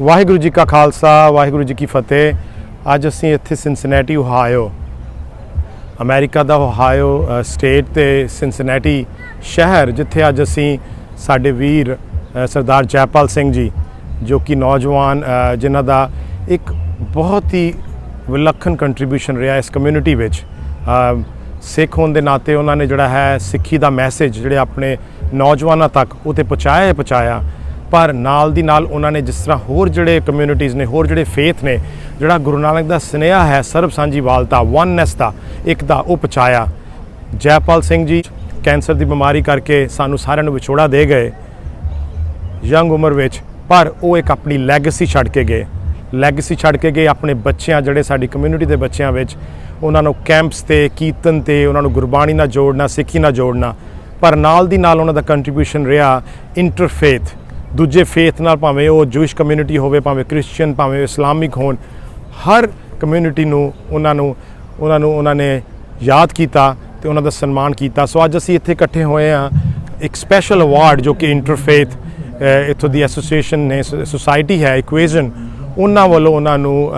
ਵਾਹਿਗੁਰੂ ਜੀ ਕਾ ਖਾਲਸਾ ਵਾਹਿਗੁਰੂ ਜੀ ਕੀ ਫਤਿਹ। ਅੱਜ ਅਸੀਂ ਇੱਥੇ ਸਿੰਸਨੈਟੀ ਓਹਾਇਓ, ਅਮਰੀਕਾ ਦਾ ਓਹਾਇਓ ਸਟੇਟ ਤੇ ਸਿੰਸਨੈਟੀ ਸ਼ਹਿਰ, ਜਿੱਥੇ ਅੱਜ ਅਸੀਂ ਸਾਡੇ ਵੀਰ ਸਰਦਾਰ ਜੈਪਾਲ ਸਿੰਘ ਜੀ, ਜੋ ਕਿ ਨੌਜਵਾਨ ਜਿਨ੍ਹਾਂ ਦਾ ਇੱਕ ਬਹੁਤ ਹੀ ਵਿਲੱਖਣ ਕੰਟਰੀਬਿਊਸ਼ਨ ਰਿਹਾ ਇਸ ਕਮਿਊਨਿਟੀ ਵਿੱਚ। ਸਿੱਖ ਹੋਣ ਦੇ ਨਾਤੇ ਉਹਨਾਂ ਨੇ ਜਿਹੜਾ ਹੈ ਸਿੱਖੀ ਦਾ ਮੈਸੇਜ ਜਿਹੜੇ ਆਪਣੇ ਨੌਜਵਾਨਾਂ ਤੱਕ ਉਹ ਤੇ ਪਹੁੰਚਾਇਆ। ਪਰ ਨਾਲ ਦੀ ਨਾਲ ਉਹਨਾਂ ਨੇ ਜਿਸ ਤਰ੍ਹਾਂ ਹੋਰ ਜਿਹੜੇ ਕਮਿਊਨਿਟੀਜ਼ ਨੇ, ਹੋਰ ਜਿਹੜੇ ਫੇਥ ਨੇ, ਜਿਹੜਾ ਗੁਰੂ ਨਾਨਕ ਦਾ ਸੁਨੇਹਾ ਹੈ ਸਰਬ ਸਾਂਝੀਵਾਲਤਾ, ਵਨਨੈਸ ਦਾ, ਇੱਕ ਦਾ, ਉਹ ਪਹੁੰਚਾਇਆ। ਜੈਪਾਲ ਸਿੰਘ ਜੀ ਕੈਂਸਰ ਦੀ ਬਿਮਾਰੀ ਕਰਕੇ ਸਾਨੂੰ ਸਾਰਿਆਂ ਨੂੰ ਵਿਛੋੜਾ ਦੇ ਗਏ ਯੰਗ ਉਮਰ ਵਿੱਚ, ਪਰ ਉਹ ਇੱਕ ਆਪਣੀ ਲੈਗੇਸੀ ਛੱਡ ਕੇ ਗਏ ਆਪਣੇ ਬੱਚਿਆਂ, ਜਿਹੜੇ ਸਾਡੀ ਕਮਿਊਨਿਟੀ ਦੇ ਬੱਚਿਆਂ ਵਿੱਚ। ਉਹਨਾਂ ਨੂੰ ਕੈਂਪਸ ਤੇ, ਕੀਰਤਨ ਤੇ, ਉਹਨਾਂ ਨੂੰ ਗੁਰਬਾਣੀ ਨਾਲ ਜੋੜਨਾ, ਸਿੱਖੀ ਨਾਲ ਜੋੜਨਾ। ਪਰ ਨਾਲ ਦੀ ਨਾਲ ਉਹਨਾਂ ਦਾ ਕੰਟਰੀਬਿਊਸ਼ਨ ਰਿਹਾ ਇੰਟਰਫੇਥ, ਦੂਜੇ ਫੇਥ ਨਾਲ, ਭਾਵੇਂ ਉਹ ਜੂਇਸ਼ ਕਮਿਊਨਿਟੀ ਹੋਵੇ, ਭਾਵੇਂ ਕ੍ਰਿਸਚੀਅਨ, ਭਾਵੇਂ ਇਸਲਾਮਿਕ ਹੋਣ, ਹਰ ਕਮਿਊਨਿਟੀ ਨੂੰ ਉਹਨਾਂ ਨੇ ਯਾਦ ਕੀਤਾ ਤੇ ਉਹਨਾਂ ਦਾ ਸਨਮਾਨ ਕੀਤਾ। ਸੋ ਅੱਜ ਅਸੀਂ ਇੱਥੇ ਇਕੱਠੇ ਹੋਏ ਹਾਂ ਇੱਕ ਸਪੈਸ਼ਲ ਅਵਾਰਡ ਜੋ ਕਿ ਇੰਟਰਫੇਥ ਇੱਥੋਂ ਦੀ ਐਸੋਸੀਏਸ਼ਨ ਨੇ, ਸੁਸਾਇਟੀ ਹੈ EQUASION, ਉਹਨਾਂ ਵੱਲੋਂ ਉਹਨਾਂ ਨੂੰ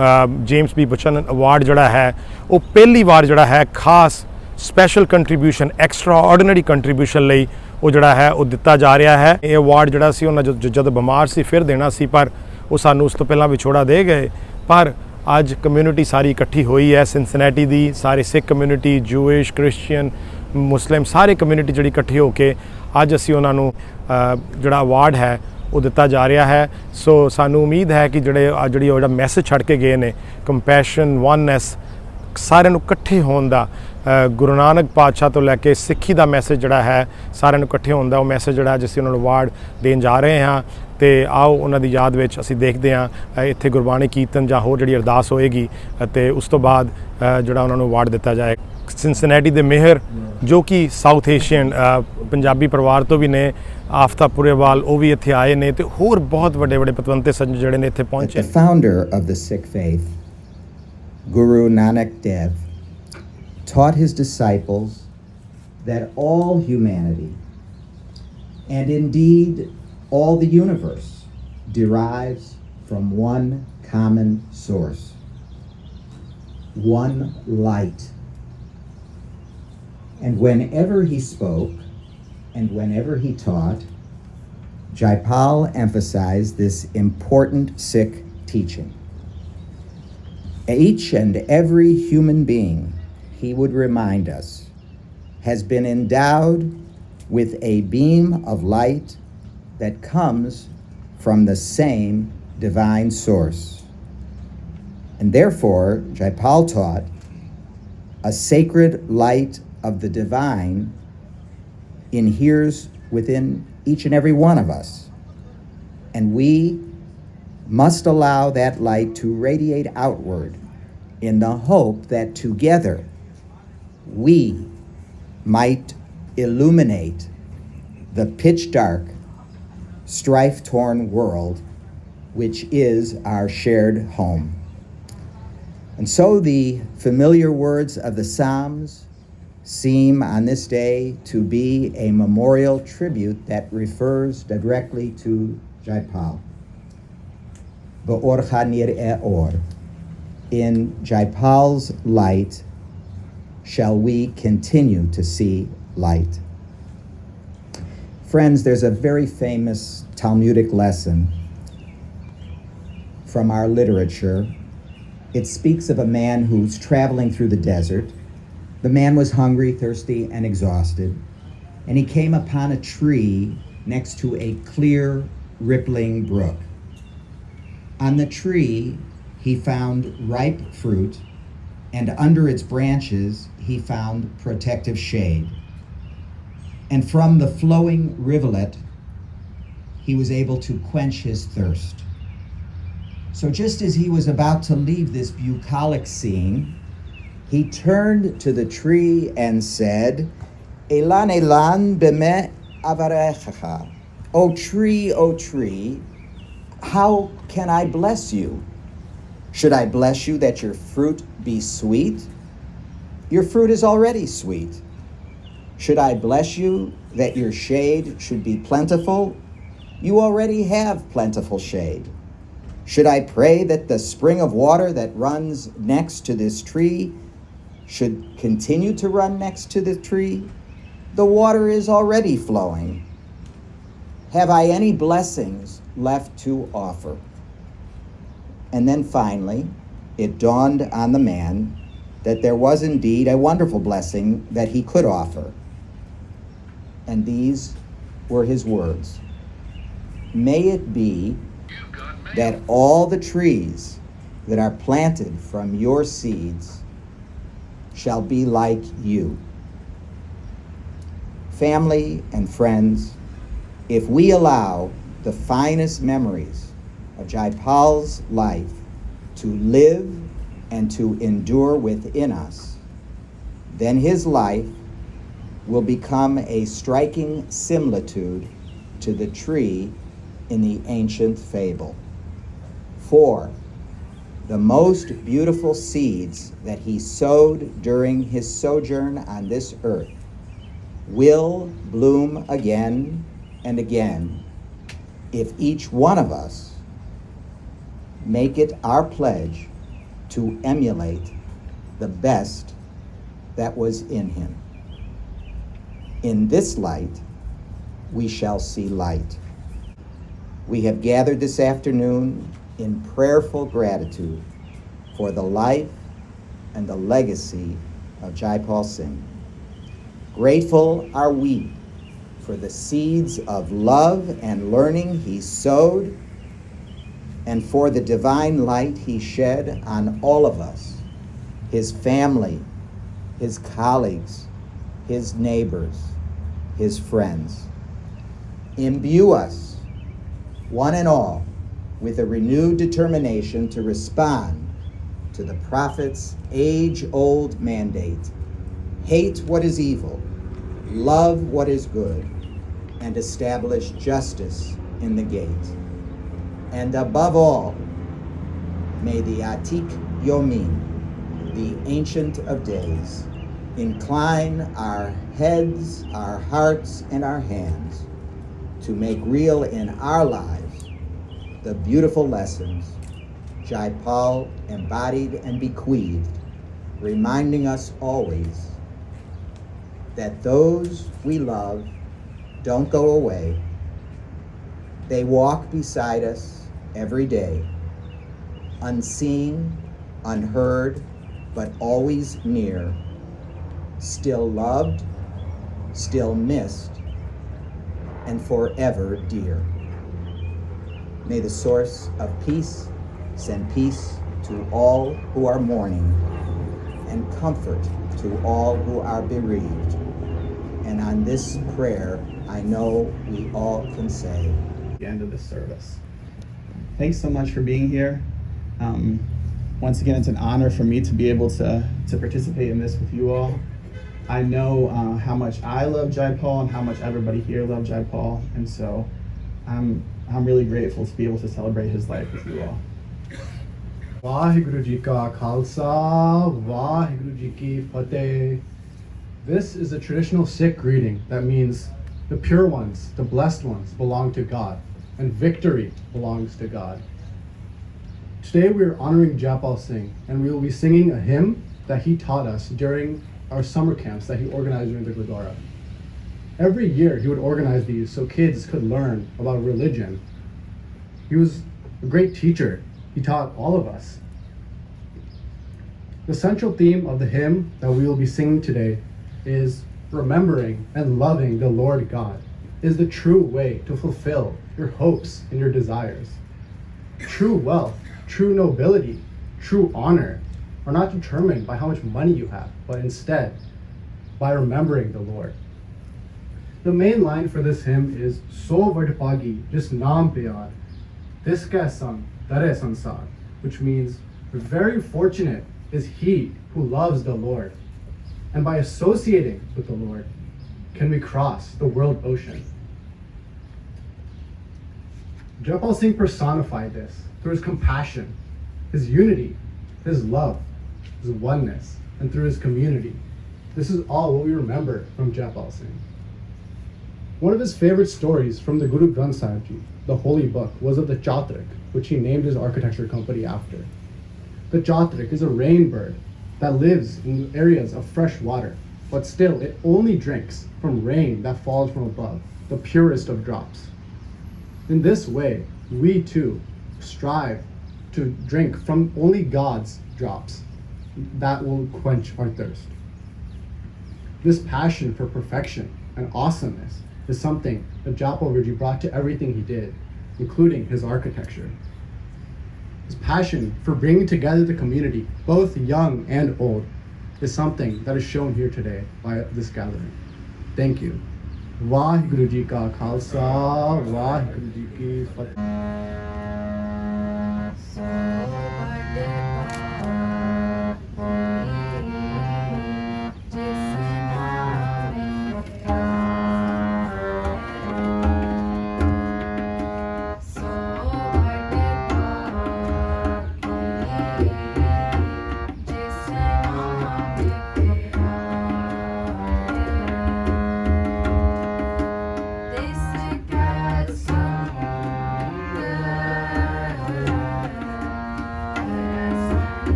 ਜੇਮਸ ਬੀ ਬਚਨ ਅਵਾਰਡ ਜਿਹੜਾ ਹੈ ਉਹ ਪਹਿਲੀ ਵਾਰ ਜਿਹੜਾ ਹੈ ਖਾਸ special contribution, extra ordinary contribution ਲਈ ਉਹ ਜਿਹੜਾ ਹੈ ਉਹ ਦਿੱਤਾ ਜਾ ਰਿਹਾ ਹੈ। ਇਹ ਅਵਾਰਡ ਜਿਹੜਾ ਸੀ ਉਹਨਾਂ ਜਦੋਂ ਬਿਮਾਰ ਸੀ ਫਿਰ ਦੇਣਾ ਸੀ, ਪਰ ਉਹ ਸਾਨੂੰ ਉਸ ਤੋਂ ਪਹਿਲਾਂ ਵਿਛੋੜਾ ਦੇ ਗਏ। ਪਰ ਅੱਜ ਕਮਿਊਨਿਟੀ ਸਾਰੀ ਇਕੱਠੀ ਹੋਈ ਹੈ ਸਿੰਸਨੈਟੀ ਦੀ, ਸਾਰੇ ਸਿੱਖ ਕਮਿਊਨਿਟੀ, ਜੂਇਸ਼, ਕ੍ਰਿਸਚੀਅਨ, ਮੁਸਲਿਮ, ਸਾਰੇ ਕਮਿਊਨਿਟੀ ਜਿਹੜੀ ਇਕੱਠੀ ਹੋ ਕੇ ਅੱਜ ਅਸੀਂ ਉਹਨਾਂ ਨੂੰ ਜਿਹੜਾ ਅਵਾਰਡ ਹੈ ਉਹ ਦਿੱਤਾ ਜਾ ਰਿਹਾ ਹੈ। ਸੋ ਸਾਨੂੰ ਉਮੀਦ ਹੈ ਕਿ ਜਿਹੜਾ ਮੈਸੇਜ ਛੱਡ ਕੇ ਗਏ ਨੇ, ਕੰਪੈਸ਼ਨ, ਵਨਨੈਸ, ਸਾਰਿਆਂ ਨੂੰ ਇਕੱਠੇ ਹੋਣ ਦਾ, ਗੁਰੂ ਨਾਨਕ ਪਾਤਸ਼ਾਹ ਤੋਂ ਲੈ ਕੇ ਸਿੱਖੀ ਦਾ ਮੈਸੇਜ ਜਿਹੜਾ ਹੈ ਸਾਰਿਆਂ ਨੂੰ ਇਕੱਠੇ ਹੋਣ ਦਾ, ਉਹ ਮੈਸੇਜ ਜਿਹੜਾ ਅੱਜ ਅਸੀਂ ਉਹਨਾਂ ਨੂੰ ਅਵਾਰਡ ਦੇਣ ਜਾ ਰਹੇ ਹਾਂ। ਤੇ ਆਓ ਉਹਨਾਂ ਦੀ ਯਾਦ ਵਿੱਚ ਅਸੀਂ ਦੇਖਦੇ ਹਾਂ ਇੱਥੇ ਗੁਰਬਾਣੀ ਕੀਰਤਨ ਜਾਂ ਹੋਰ ਜਿਹੜੀ ਅਰਦਾਸ ਹੋਏਗੀ ਅਤੇ ਉਸ ਤੋਂ ਬਾਅਦ ਜਿਹੜਾ ਉਹਨਾਂ ਨੂੰ ਅਵਾਰਡ ਦਿੱਤਾ ਜਾਏ। ਸਿੰਸਨੈਟੀ ਦੇ ਮੇਹਰ ਜੋ ਕਿ ਸਾਊਥ ਏਸ਼ੀਅਨ ਪੰਜਾਬੀ ਪਰਿਵਾਰ ਤੋਂ ਵੀ ਨੇ, ਆਫਤਾਬ ਪੁਰੇਵਾਲ, ਉਹ ਵੀ ਇੱਥੇ ਆਏ ਨੇ, ਤੇ ਹੋਰ ਬਹੁਤ ਵੱਡੇ ਪਤਵੰਤੇ ਸੱਜਣ ਜਿਹੜੇ ਨੇ ਇੱਥੇ ਪਹੁੰਚੇ। The founder of the Sikh faith, Guru Nanak Dev, taught his disciples that all humanity, and indeed all the universe, derives from one common source, one light. And whenever he spoke and whenever he taught, Jaipal emphasized this important Sikh teaching. Each and every human being, he would remind us, has been endowed with a beam of light that comes from the same divine source. And therefore, Jaipal taught, a sacred light of the divine inheres within each and every one of us. And we must allow that light to radiate outward in the hope that together we might illuminate the pitch dark, strife-torn world which is our shared home. And so the familiar words of the Psalms seem on this day to be a memorial tribute that refers directly to Jaipal. Ba'orcha nir'eh or, in Jaipal's light shall we continue to see light. Friends, there's a very famous Talmudic lesson from our literature. It speaks of a man who's traveling through the desert. The man was hungry, thirsty, and exhausted, and he came upon a tree next to a clear, rippling brook. On the tree, he found ripe fruit, and under its branches, he found protective shade. And from the flowing rivulet, he was able to quench his thirst. So just as he was about to leave this bucolic scene, he turned to the tree and said, Elan elan b'me avarechacha. O tree, how can I bless you? Should I bless you that your fruit be sweet? Your fruit is already sweet. Should I bless you that your shade should be plentiful? You already have plentiful shade. Should I pray that the spring of water that runs next to this tree should continue to run next to the tree? The water is already flowing. Have I any blessings left to offer? And then finally, it dawned on the man that there was indeed a wonderful blessing that he could offer. And these were his words. May it be that all the trees that are planted from your seeds shall be like you. Family and friends, if we allow the finest memories of Jaipal's life to live and to endure within us, then his life will become a striking similitude to the tree in the ancient fable. For the most beautiful seeds that he sowed during his sojourn on this earth will bloom again and again if each one of us make it our pledge to emulate the best that was in him. In this light, we shall see light. We have gathered this afternoon in prayerful gratitude for the life and the legacy of Jaipal Singh. Grateful are we for the seeds of love and learning he sowed and for the divine light he shed on all of us, his family, his colleagues, his neighbors, his friends. Imbue us, one and all, with a renewed determination to respond to the prophet's age-old mandate: hate what is evil, love what is good, and establish justice in the gate. And above all, may the Atik Yomin, the Ancient of Days, incline our heads, our hearts, and our hands to make real in our lives the beautiful lessons Jaipal embodied and bequeathed, reminding us always that those we love don't go away. They walk beside us every day, unseen, unheard, but always near, still loved, still missed, and forever dear. May the source of peace send peace to all who are mourning and comfort to all who are bereaved. And on this prayer, I know we all can say, the end of the service. Thanks so much for being here. Once again, it's an honor for me to be able to participate in this with you all. I know how much I love Jaipal and how much everybody here loved Jaipal, and so I'm really grateful to be able to celebrate his life with you all. Vaheguru Ji Ka Khalsa, Vaheguru Ji Ki Fateh. This is a traditional Sikh greeting that means the pure ones, the blessed ones, belong to God, and victory belongs to God. Today we are honoring Jaipal Singh, and we will be singing a hymn that he taught us during our summer camps that he organized during the Gurdwara. Every year he would organize these so kids could learn about religion. He was a great teacher. He taught all of us. The central theme of the hymn that we will be singing today is remembering and loving the Lord God is the true way to fulfill your hopes and your desires. True wealth, true nobility, true honor are not determined by how much money you have, but instead by remembering the Lord. The main line for this hymn is So Vadpagi Jis Naam Pyar, Tiska Sang Dare Sansar, which means very fortunate is he who loves the Lord. And by associating with the Lord, can we cross the world ocean. Jaipal Singh personified this through his compassion, his unity, his love, his oneness, and through his community. This is all what we remember from Jaipal Singh. One of his favorite stories from the Guru Granth Sahib Ji, the holy book, was of the Chatrik, which he named his architecture company after. The Jatrik is a rain bird that lives in areas of fresh water, but still it only drinks from rain that falls from above, the purest of drops. In this way, we too strive to drink from only God's drops that will quench our thirst. This passion for perfection and awesomeness is something that Jaipal brought to everything he did, including his architecture. His passion for bringing together the community, both young and old, is something that is shown here today by this gathering. Thank you. Vaheguru Ji Ka Khalsa, Vaheguru Ji Ki Fateh.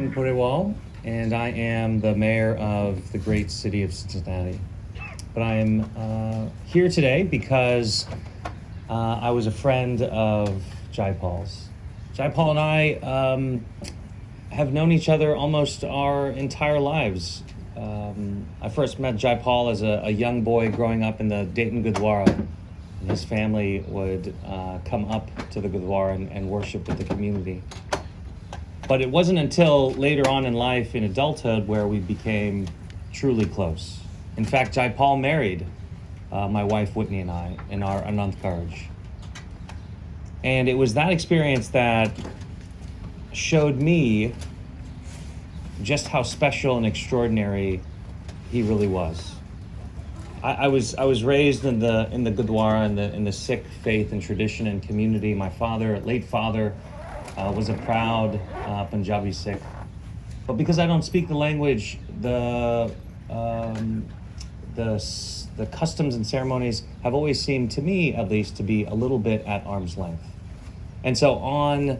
Singh, and I am the mayor of the great city of Cincinnati. But I am here today because I was a friend of Jaipal's. Jaipal and I have known each other almost our entire lives. I first met Jaipal as a young boy growing up in the Dayton Gurdwara. And his family would come up to the Gurdwara and worship with the community. But it wasn't until later on in life, in adulthood, where we became truly close. In fact, Jaipal married my wife Whitney and I in our Ananth Karaj. And it was that experience that showed me just how special and extraordinary he really was. I was raised in the Gurdwara, in the Sikh faith and tradition and community. My late father, was a proud Punjabi Sikh. But because I don't speak the language, the customs and ceremonies have always seemed, to me at least, to be a little bit at arm's length. And so on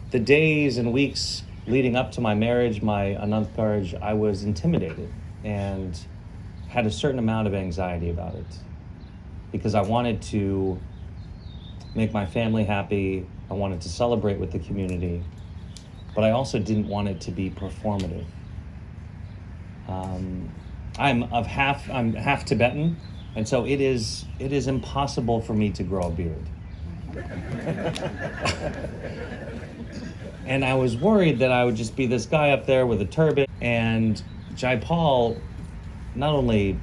the days and weeks leading up to my marriage, my Ananth Karaj, I was intimidated and had a certain amount of anxiety about it because I wanted to make my family happy. I wanted to celebrate with the community, but I also didn't want it to be performative. I'm half Tibetan, and so it is impossible for me to grow a beard. And I was worried that I would just be this guy up there with a turban. And Jaipal not only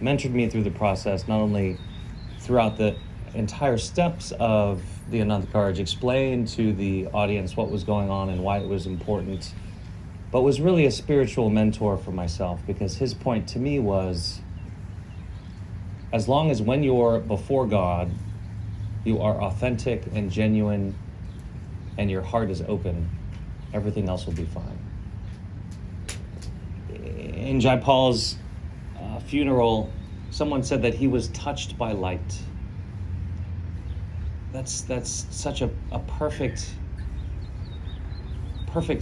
mentored me through the process, not only throughout the entire steps of the Ananth Karaj, explained to the audience what was going on and why it was important, but was really a spiritual mentor for myself, because his point to me was, as long as when you're before God, you are authentic and genuine and your heart is open, everything else will be fine. In Jaipal's funeral, someone said that he was touched by light. That's such a perfect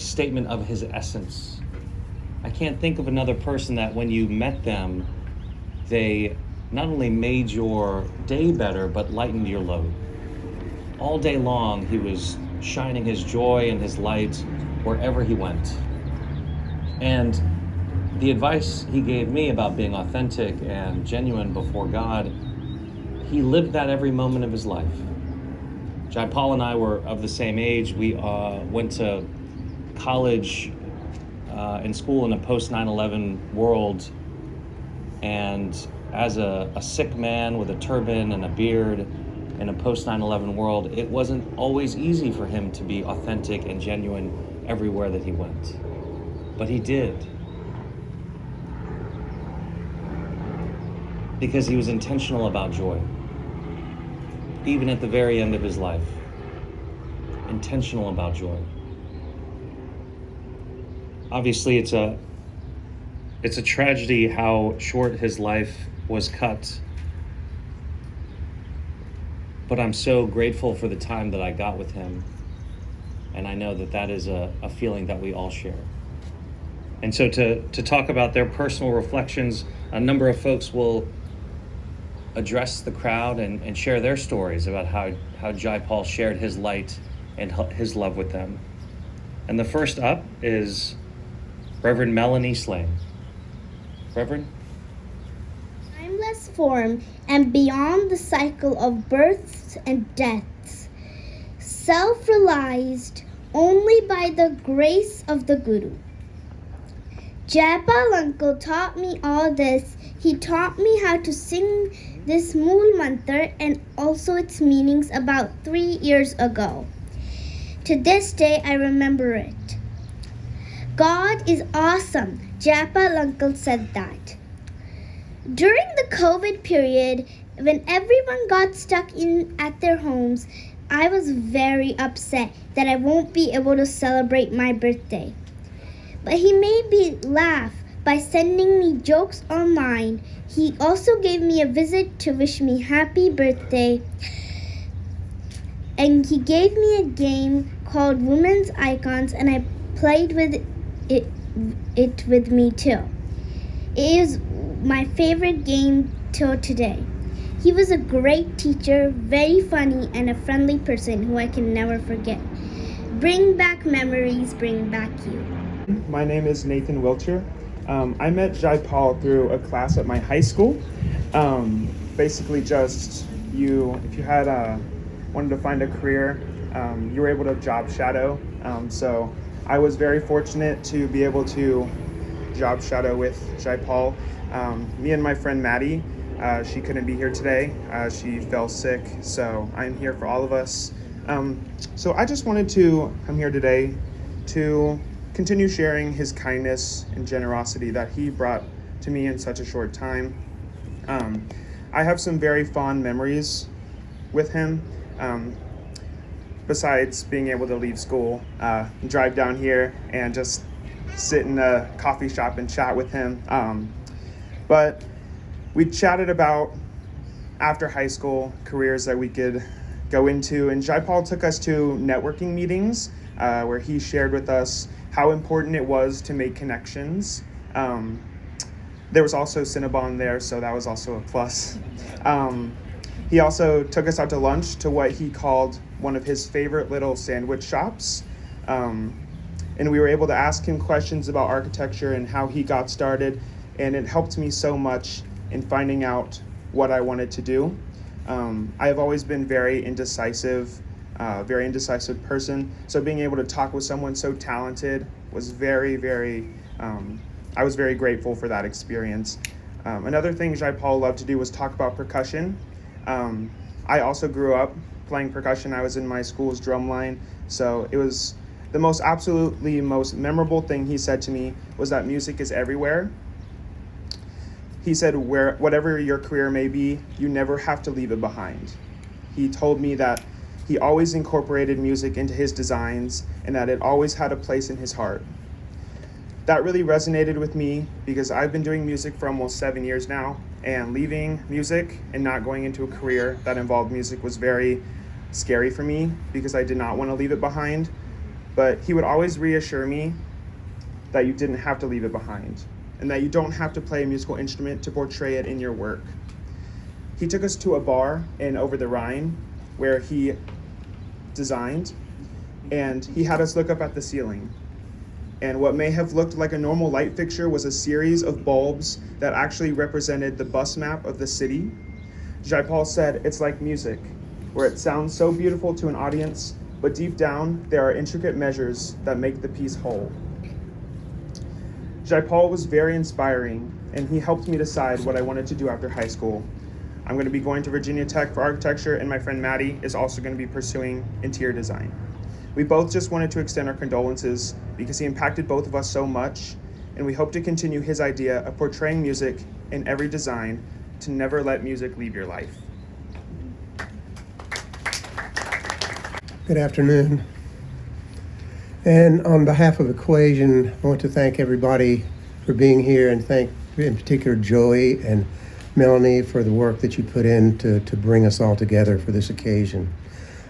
statement of his essence. I can't think of another person that when you met them, they not only made your day better, but lightened your load. All day long, he was shining his joy and his light wherever he went. And the advice he gave me about being authentic and genuine before God, he lived that every moment of his life. Jaipal and I were of the same age. We went to college and school in a post 9/11 world. And as a Sikh man with a turban and a beard in a post 9/11 world, it wasn't always easy for him to be authentic and genuine everywhere that he went. But he did. Because he was intentional about joy. Even at the very end of his life. Intentional about joy. Obviously, it's a tragedy how short his life was cut. But I'm so grateful for the time that I got with him. And I know that is a feeling that we all share. And so to talk about their personal reflections, a number of folks will address the crowd and share their stories about how Jaipal shared his light and his love with them. And the first up is Reverend Melanie Slane. Reverend? Timeless form and beyond the cycle of births and deaths, self-realized only by the grace of the Guru. Jaipal uncle taught me all this. He taught me how to sing this Mool Mantra and also its meanings about 3 years ago. To this day, I remember it. God is awesome. Jaipal uncle said that. During the COVID period, when everyone got stuck at their homes, I was very upset that I won't be able to celebrate my birthday. But he made me laugh by sending me jokes online. He also gave me a visit to wish me happy birthday. And he gave me a game called Women's Icons, and I played with it with me too. It is my favorite game till today. He was a great teacher, very funny, and a friendly person who I can never forget. Bring back memories, bring back you. My name is Nathan Wilcher. I met Jaipal through a class at my high school. Basically just if you had wanted to find a career, you were able to job shadow. So I was very fortunate to be able to job shadow with Jaipal. Me and my friend Maddie, she couldn't be here today. She fell sick, so I'm here for all of us. So I just wanted to come here today to continue sharing his kindness and generosity that he brought to me in such a short time. I have some very fond memories with him. Besides being able to leave school, drive down here and just sit in a coffee shop and chat with him. But we chatted about after high school careers that we could go into, and Jaipal took us to networking meetings where he shared with us how important it was to make connections. There was also Cinnabon there, so that was also a plus. He also took us out to lunch to what he called one of his favorite little sandwich shops. And we were able to ask him questions about architecture and how he got started, and it helped me so much in finding out what I wanted to do. I have always been very indecisive person, so being able to talk with someone so talented was I was very grateful for that experience. Another thing Jaipal loved to do was talk about percussion. I also grew up playing percussion. I was in my school's drum line, so it was the most memorable thing he said to me was that music is everywhere. He said, whatever your career may be, you never have to leave it behind. He told me that he always incorporated music into his designs and that it always had a place in his heart. That really resonated with me because I've been doing music for almost 7 years now, and leaving music and not going into a career that involved music was very scary for me because I did not want to leave it behind. But he would always reassure me that you didn't have to leave it behind and that you don't have to play a musical instrument to portray it in your work. He took us to a bar in Over the Rhine where he designed, and he had us look up at the ceiling. And what may have looked like a normal light fixture was a series of bulbs that actually represented the bus map of the city. Jaipal said, it's like music, where it sounds so beautiful to an audience, but deep down, there are intricate measures that make the piece whole. Jaipal was very inspiring, and he helped me decide what I wanted to do after high school. I'm going to be going to Virginia Tech for architecture, and my friend Maddie is also going to be pursuing interior design. We both just wanted to extend our condolences because he impacted both of us so much, and we hope to continue his idea of portraying music in every design to never let music leave your life. Good afternoon. And on behalf of EQUASION, I want to thank everybody for being here, and thank in particular Joey and Melanie for the work that you put in to bring us all together for this occasion.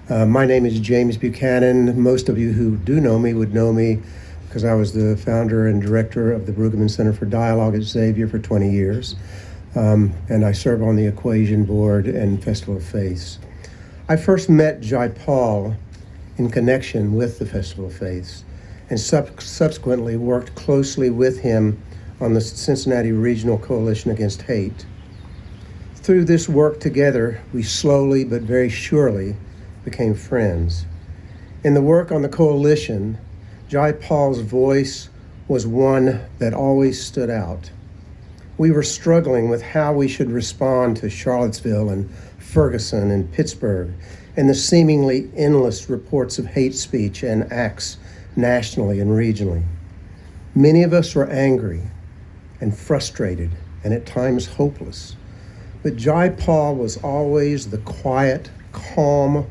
My name is James Buchanan. Most of you who do know me would know me because I was the founder and director of the Brueggemann Center for Dialogue at Xavier for 20 years. And I serve on the EQUASION board and Festival of Faiths. I first met Jaipal in connection with the Festival of Faiths, and subsequently worked closely with him on the Cincinnati Regional Coalition Against Hate. Through this work together, we slowly but very surely became friends. In the work on the coalition, Jaipal's voice was one that always stood out. We were struggling with how we should respond to Charlottesville and Ferguson and Pittsburgh and the seemingly endless reports of hate speech and acts nationally and regionally. Many of us were angry and frustrated and at times hopeless. But Jaipal was always the quiet, calm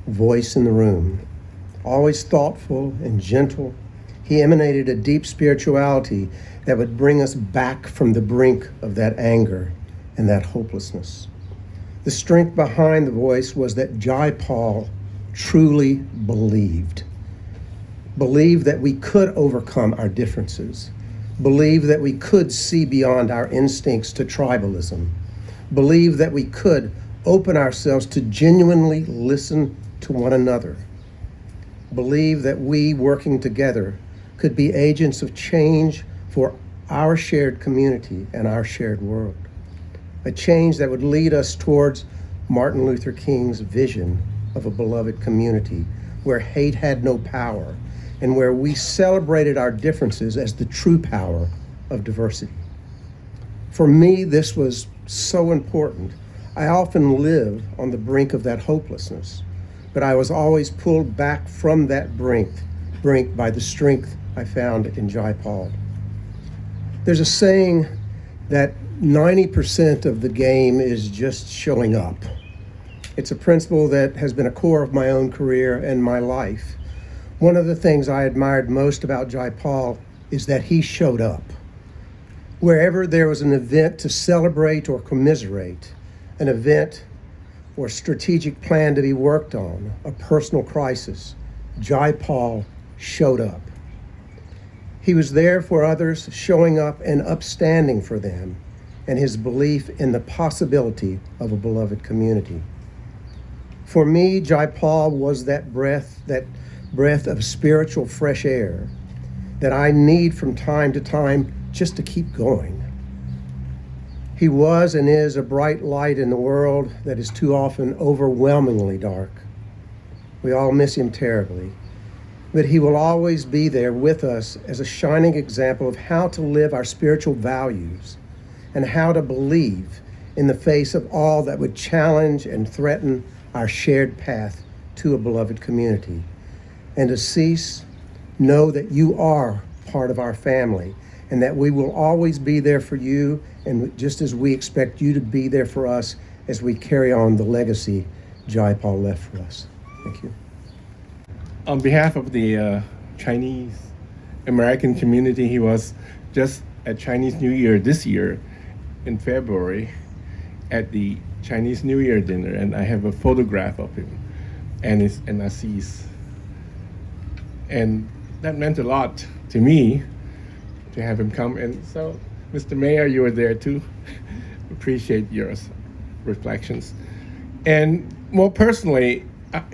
voice in the room, always thoughtful and gentle. He emanated a deep spirituality that would bring us back from the brink of that anger and that hopelessness. The strength behind the voice was that Jaipal truly believed. believed that we could overcome our differences, believed that we could see beyond our instincts to tribalism, believed that we could open ourselves to genuinely listen to one another, believed that we, working together, could be agents of change for our shared community and our shared world, a change that would lead us towards Martin Luther King's vision of a beloved community where hate had no power and where we celebrated our differences as the true power of diversity. For me, this was so important. I often live on the brink of that hopelessness, but I was always pulled back from that brink by the strength I found in Jaipal. There's a saying that 90% of the game is just showing up. It's a principle that has been a core of my own career and my life. One of the things I admired most about Jaipal is that he showed up. Wherever there was an event to celebrate or commiserate, an event or strategic plan to be worked on, a personal crisis, Jaipal showed up. He was there for others, showing up and upstanding for them, and his belief in the possibility of a beloved community. For me, Jaipal was that breath of spiritual fresh air that I need from time to time just to keep going. He was and is a bright light in the world that is too often overwhelmingly dark. We all miss him terribly, but he will always be there with us as a shining example of how to live our spiritual values and how to believe in the face of all that would challenge and threaten our shared path to a beloved community. And to cease, know that you are part of our family and that we will always be there for you, and just as we expect you to be there for us as we carry on the legacy Jaipal left for us. Thank you. On behalf of the Chinese American community, he was just at Chinese New Year this year in February at the Chinese New Year dinner, and I have a photograph of him and his Assis. And that meant a lot to me to have him come. And so, Mr. Mayor, you were there too. Appreciate your reflections. And more personally,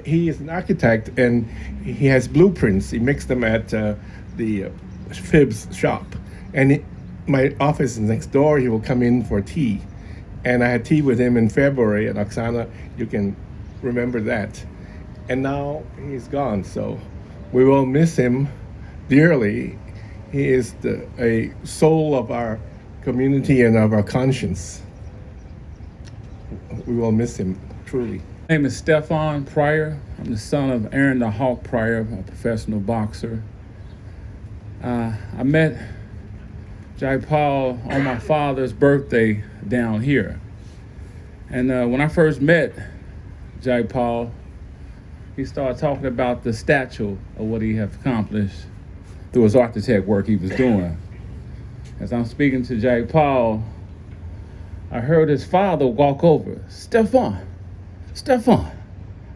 he is an architect and he has blueprints. He makes them at the Fibs shop. And my office is next door. He will come in for tea. And I had tea with him in February at Oksana. You can remember that. And now he's gone, so we will miss him dearly. He is a soul of our community and of our conscience. We will miss him, truly. My name is Stefan Pryor. I'm the son of Aaron the Hawk Pryor, a professional boxer. I met Jaipal on my father's birthday down here. And when I first met Jaipal, he started talking about the stature of what he had accomplished through his architect work he was doing. As I'm speaking to Jaipal, I heard his father walk over. Stefan.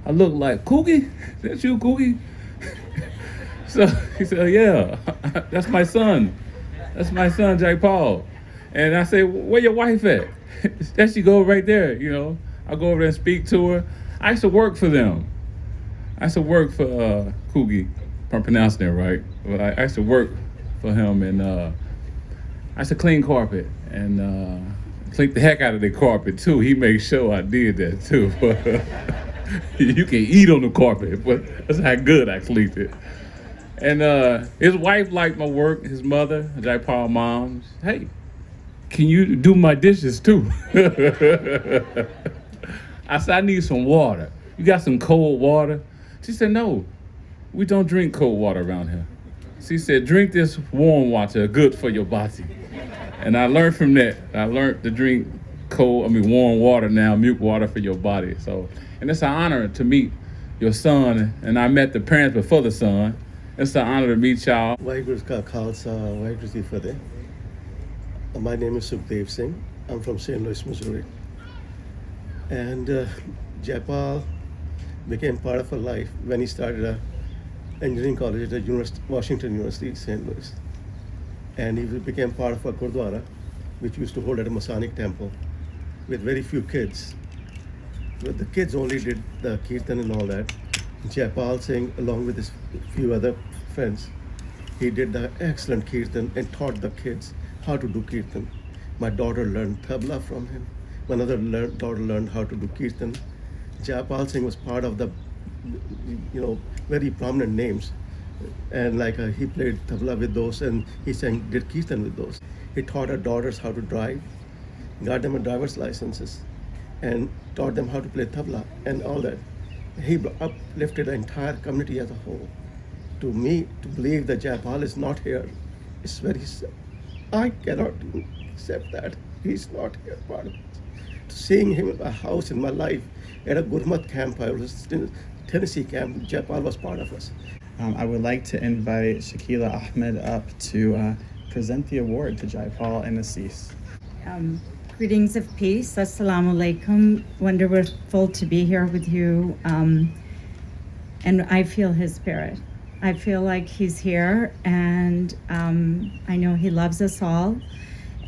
I looked like, Coogie? That's you, Coogie? So he said, yeah, that's my son. That's my son, Jaipal. And I said, where your wife at? There she go right there, you know. I go over there and speak to her. I used to work for them. I used to work for Coogie, if I'm pronouncing it right. But I used to work for him, and I used to clean carpet and clean the heck out of the carpet too. He made sure I did that too. You can eat on the carpet, but that's how good I cleaned it. And his wife liked my work, his mother, Jaipal mom. Hey, can you do my dishes too? I said, I need some water. You got some cold water? She said, no, we don't drink cold water around here. She said, drink this warm water, good for your body. And I learned from that. I learned to drink warm water now, milk water for your body. So, and it's an honor to meet your son. And I met the parents before the son. It's an honor to meet y'all. Waheguru Ka Khalsa, Waheguru Ji Fateh. My name is Sukhdev Singh. I'm from St. Louis, Missouri. And Jaipal became part of our life when he started a engineering college at Washington University, St. Louis. And he became part of a Gurdwara, which used to hold at a Masonic temple with very few kids. But the kids only did the kirtan and all that. Jaipal Singh, along with his few other friends, he did the excellent kirtan and taught the kids how to do kirtan. My daughter learned tabla from him. My other daughter learned how to do kirtan. Jaipal Singh was part of the, very prominent names. And he played tabla with those, and he did kirtan with those. He taught our daughters how to drive, got them a driver's licenses, and taught them how to play tabla and all that. He uplifted the entire community as a whole. To me, to believe that Jaipal is not here, is very sad. I cannot accept that he's not here, part of it. Seeing him in my house, in my life, at a Gurmat camp, I was in Tennessee camp, Jaipal was part of us. I would like to invite Shakila Ahmed up to present the award to Jaipal and Assis. Greetings of peace. Assalamu alaikum. Wonderful to be here with you. And I feel his spirit. I feel like he's here, and I know he loves us all.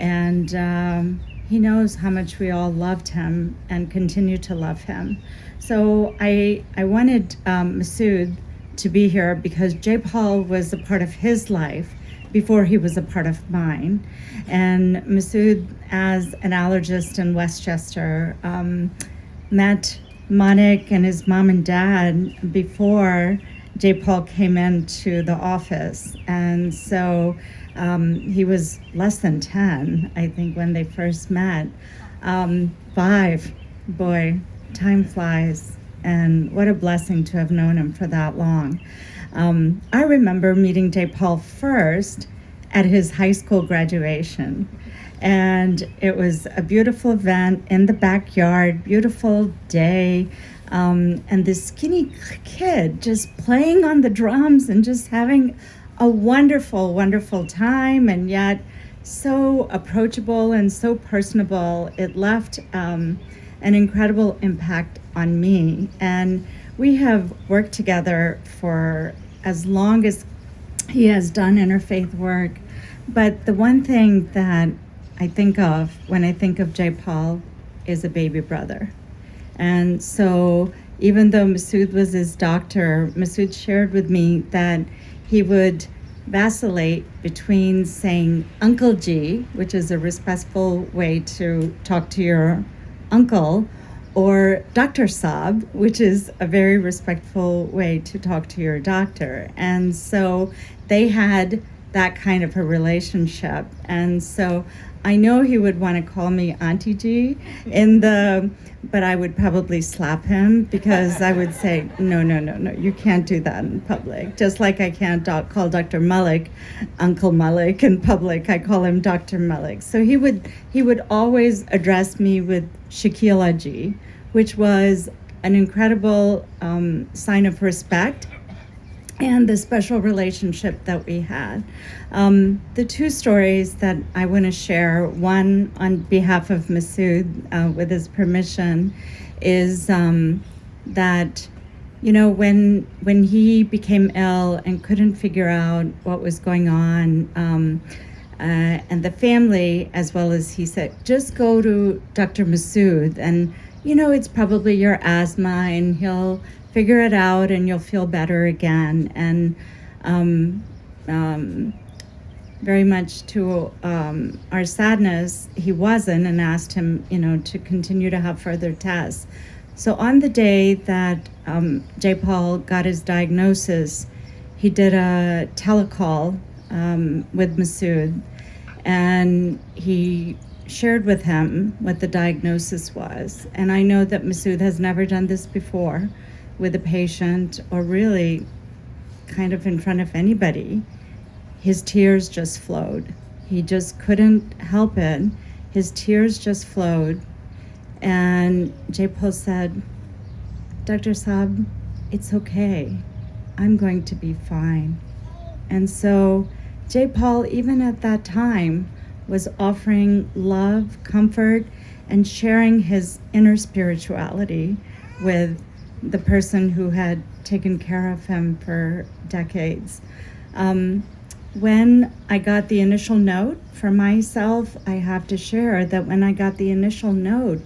And he knows how much we all loved him and continue to love him. So I wanted Masood to be here because Jaipal was a part of his life before he was a part of mine. And Masood, as an allergist in Westchester, met Manik and his mom and dad before Jaipal came into the office. And so he was less than 10, I think, when they first met. 5, boy, time flies. And what a blessing to have known him for that long. I remember meeting Jaipal first at his high school graduation. And it was a beautiful event in the backyard, beautiful day. And this skinny kid just playing on the drums and just having a wonderful, wonderful time, and yet so approachable and so personable. It left an incredible impact on me. And we have worked together for as long as he has done interfaith work. But the one thing that I think of when I think of Jaipal is a baby brother. And so even though Masood was his doctor, Masood shared with me that he would vacillate between saying Uncle G, which is a respectful way to talk to your uncle, or Dr. Saab, which is a very respectful way to talk to your doctor. And so they had that kind of a relationship. And so I know he would want to call me Auntie G but I would probably slap him because I would say, no, you can't do that in public. Just like I can't call Dr. Malik Uncle Malik in public, I call him Dr. Malik. So he would always address me with Shakila G, which was an incredible sign of respect and the special relationship that we had. The two stories that I want to share, one on behalf of Masood, with his permission, is that, when he became ill and couldn't figure out what was going on, and the family, as well as he said, just go to Dr. Masood, and it's probably your asthma, and he'll figure it out and you'll feel better again. And very much to our sadness, he wasn't, and asked him, to continue to have further tests. So on the day that Jaipal got his diagnosis, he did a telecall with Masood, and he shared with him what the diagnosis was. And I know that Masood has never done this before with a patient, or really kind of in front of anybody. His tears just flowed. He just couldn't help it. His tears just flowed. And Jaipal said, Dr. Saab, it's okay. I'm going to be fine. And so Jaipal, even at that time, was offering love, comfort, and sharing his inner spirituality with the person who had taken care of him for decades. When I got the initial note for myself, I have to share that when I got the initial note,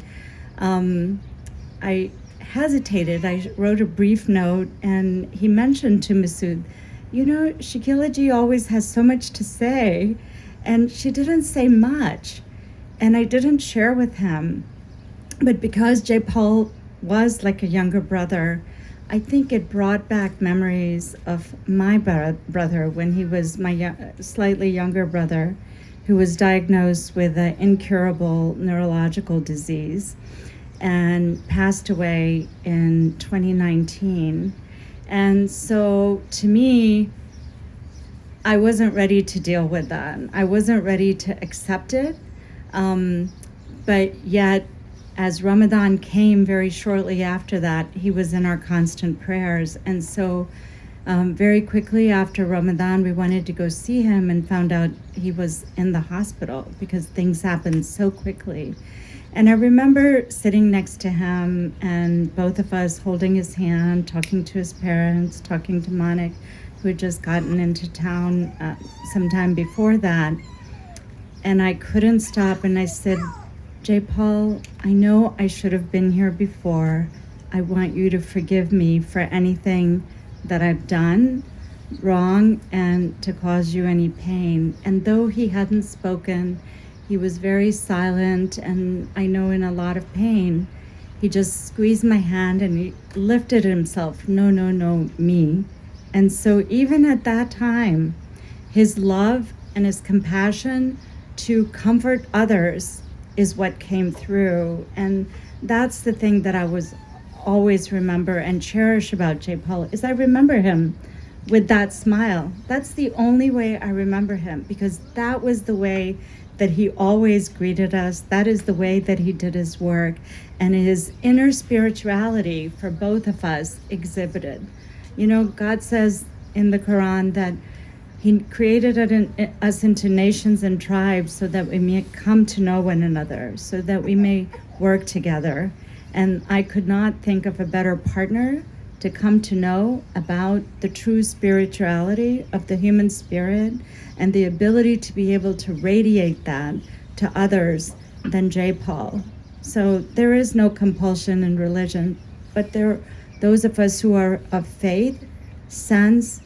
I hesitated. I wrote a brief note, and he mentioned to Masood, you know, Shakila ji always has so much to say, and she didn't say much, and I didn't share with him. But because Jaipal was like a younger brother, I think it brought back memories of my brother when he was my slightly younger brother, who was diagnosed with an incurable neurological disease and passed away in 2019. And so to me, I wasn't ready to deal with that. I wasn't ready to accept it. But yet, as Ramadan came very shortly after that, he was in our constant prayers. And so very quickly after Ramadan, we wanted to go see him and found out he was in the hospital because things happened so quickly. And I remember sitting next to him and both of us holding his hand, talking to his parents, talking to Manik, who had just gotten into town sometime before that. And I couldn't stop, and I said, Jaipal, I know I should have been here before. I want you to forgive me for anything that I've done wrong and to cause you any pain. And though he hadn't spoken, he was very silent and I know in a lot of pain. He just squeezed my hand and he lifted himself, no, me. And so even at that time, his love and his compassion to comfort others is what came through. And that's the thing that I was always remember and cherish about Jaipal, is I remember him with that smile. That's the only way I remember him, because that was the way that he always greeted us. That is the way that he did his work, and his inner spirituality for both of us exhibited. You know, God says in the Quran that he created us into nations and tribes so that we may come to know one another, so that we may work together. And I could not think of a better partner to come to know about the true spirituality of the human spirit and the ability to be able to radiate that to others than Jaipal. So there is no compulsion in religion, but those of us who are of faith sense,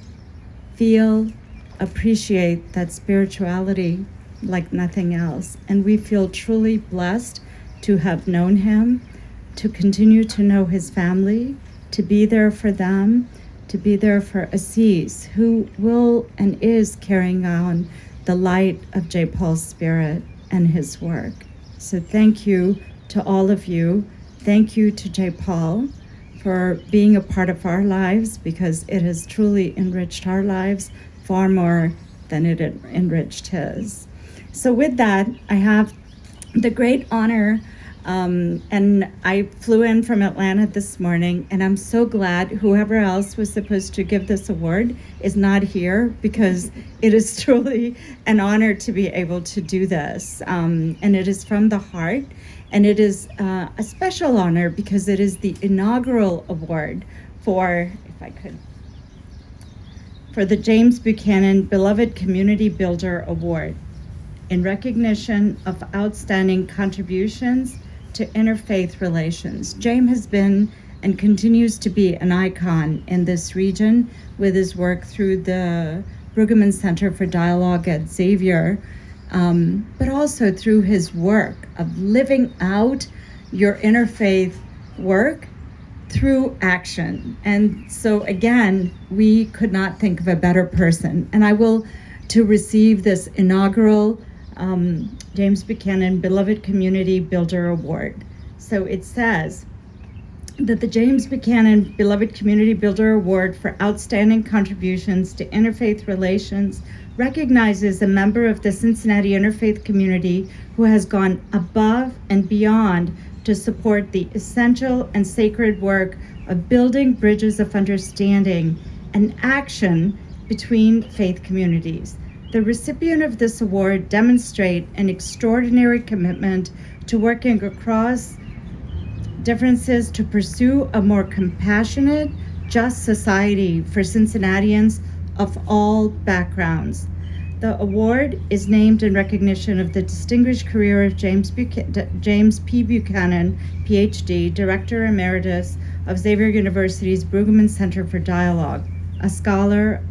feel, appreciate that spirituality like nothing else. And we feel truly blessed to have known him, to continue to know his family, to be there for them, to be there for Aziz, who will and is carrying on the light of Jaipal's spirit and his work. So thank you to all of you. Thank you to Jaipal for being a part of our lives, because it has truly enriched our lives far more than it enriched his. So with that, I have the great honor, and I flew in from Atlanta this morning, and I'm so glad whoever else was supposed to give this award is not here, because it is truly an honor to be able to do this. And it is from the heart, and it is a special honor because it is the inaugural award for, if I could, for the James Buchanan Beloved Community Builder Award in recognition of outstanding contributions to interfaith relations. James has been and continues to be an icon in this region with his work through the Brueggemann Center for Dialogue at Xavier, but also through his work of living out your interfaith work through action. And so again, we could not think of a better person. And I will, to receive this inaugural James Buchanan Beloved Community Builder Award. So it says that the James Buchanan Beloved Community Builder Award for outstanding contributions to interfaith relations recognizes a member of the Cincinnati interfaith community who has gone above and beyond to support the essential and sacred work of building bridges of understanding and action between faith communities. The recipient of this award demonstrates an extraordinary commitment to working across differences to pursue a more compassionate, just society for Cincinnatians of all backgrounds. The award is named in recognition of the distinguished career of James P. Buchanan, PhD, Director Emeritus of Xavier University's Brueggemann Center for Dialogue, a scholar,